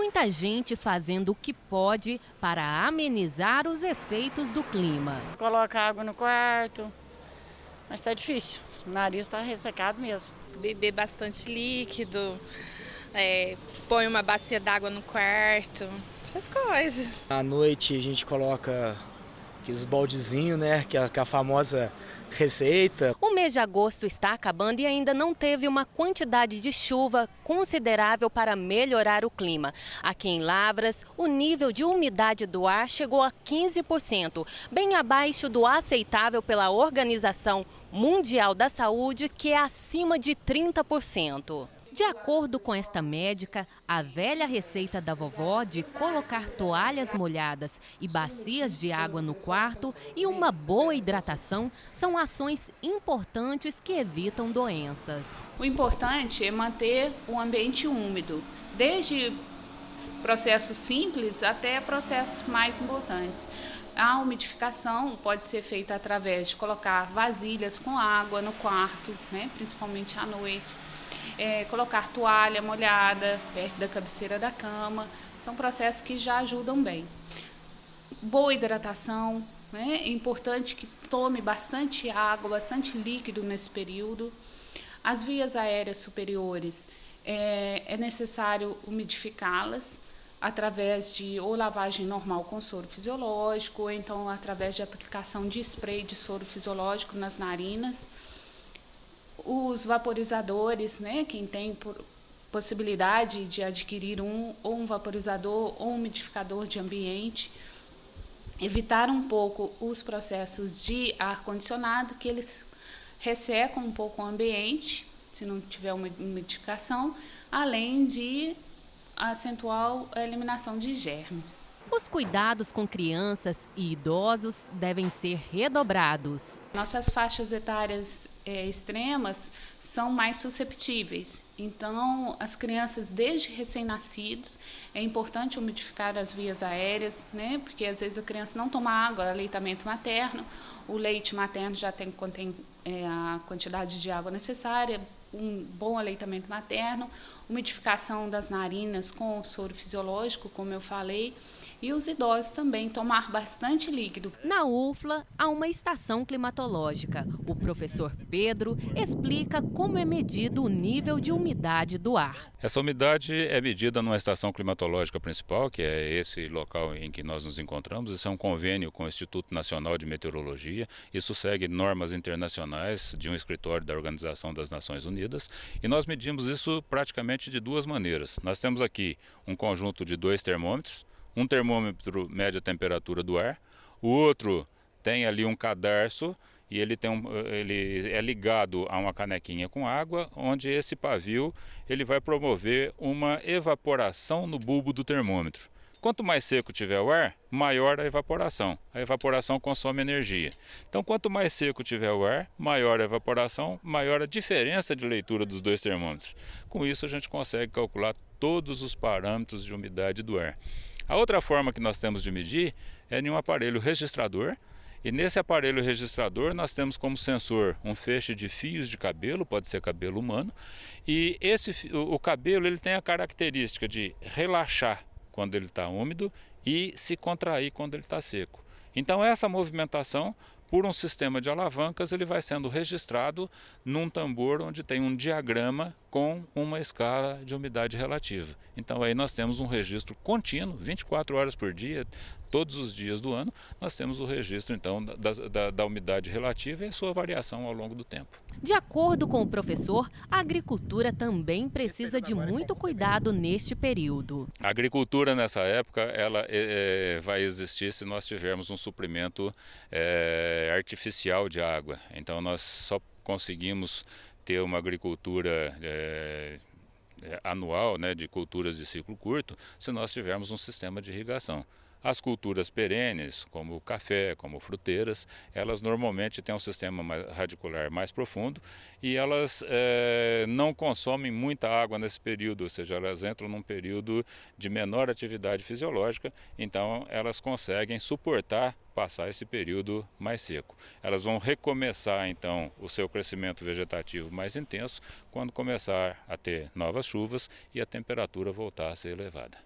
Muita gente fazendo o que pode para amenizar os efeitos do clima. Coloca água no quarto, mas tá difícil. O nariz tá ressecado mesmo. Beber bastante líquido, põe uma bacia d'água no quarto, essas coisas. À noite a gente coloca aqueles baldezinhos, né, que é a famosa receita. O mês de agosto está acabando e ainda não teve uma quantidade de chuva considerável para melhorar o clima. Aqui em Lavras, o nível de umidade do ar chegou a 15%, bem abaixo do aceitável pela Organização Mundial da Saúde, que é acima de 30%. De acordo com esta médica, a velha receita da vovó de colocar toalhas molhadas e bacias de água no quarto e uma boa hidratação são ações importantes que evitam doenças. O importante é manter o ambiente úmido, desde processos simples até processos mais importantes. A umidificação pode ser feita através de colocar vasilhas com água no quarto, né, principalmente à noite. Colocar toalha molhada perto da cabeceira da cama, são processos que já ajudam bem. Boa hidratação, né? É importante que tome bastante água, bastante líquido nesse período. As vias aéreas superiores, é necessário umidificá-las através de ou lavagem normal com soro fisiológico, ou então através de aplicação de spray de soro fisiológico nas narinas. Os vaporizadores, né, quem tem possibilidade de adquirir ou um vaporizador ou um umidificador de ambiente, evitar um pouco os processos de ar-condicionado, que eles ressecam um pouco o ambiente, se não tiver uma umidificação, além de acentuar a eliminação de germes. Os cuidados com crianças e idosos devem ser redobrados. Nossas faixas etárias extremas são mais susceptíveis. Então, as crianças desde recém-nascidos, é importante umidificar as vias aéreas, né? Porque às vezes a criança não toma água, aleitamento materno, o leite materno já contém a quantidade de água necessária, um bom aleitamento materno, umidificação das narinas com soro fisiológico, como eu falei, e os idosos também tomar bastante líquido. Na UFLA, há uma estação climatológica. O professor Pedro explica como é medido o nível de umidade do ar. Essa umidade é medida numa estação climatológica principal, que é esse local em que nós nos encontramos. Isso é um convênio com o Instituto Nacional de Meteorologia. Isso segue normas internacionais de um escritório da Organização das Nações Unidas. E nós medimos isso praticamente de duas maneiras. Nós temos aqui um conjunto de dois termômetros. Um termômetro mede a temperatura do ar, o outro tem ali um cadarço e ele é ligado a uma canequinha com água, onde esse pavio ele vai promover uma evaporação no bulbo do termômetro. Quanto mais seco tiver o ar, maior a evaporação. A evaporação consome energia. Então, quanto mais seco tiver o ar, maior a evaporação, maior a diferença de leitura dos dois termômetros. Com isso, a gente consegue calcular todos os parâmetros de umidade do ar. A outra forma que nós temos de medir é em um aparelho registrador. E nesse aparelho registrador nós temos como sensor um feixe de fios de cabelo, pode ser cabelo humano. E o cabelo ele tem a característica de relaxar quando ele está úmido e se contrair quando ele está seco. Então essa movimentação, por um sistema de alavancas, ele vai sendo registrado num tambor onde tem um diagrama com uma escala de umidade relativa. Então aí nós temos um registro contínuo, 24 horas por dia, todos os dias do ano, nós temos o registro então da umidade relativa e sua variação ao longo do tempo. De acordo com o professor, a agricultura também precisa de muito cuidado neste período. A agricultura nessa época ela vai existir se nós tivermos um suprimento artificial de água. Então nós só conseguimos ter uma agricultura anual, né, de culturas de ciclo curto, se nós tivermos um sistema de irrigação. As culturas perenes, como o café, como fruteiras, elas normalmente têm um sistema radicular mais profundo e elas não consomem muita água nesse período, ou seja, elas entram num período de menor atividade fisiológica, então elas conseguem suportar passar esse período mais seco. Elas vão recomeçar então o seu crescimento vegetativo mais intenso quando começar a ter novas chuvas e a temperatura voltar a ser elevada.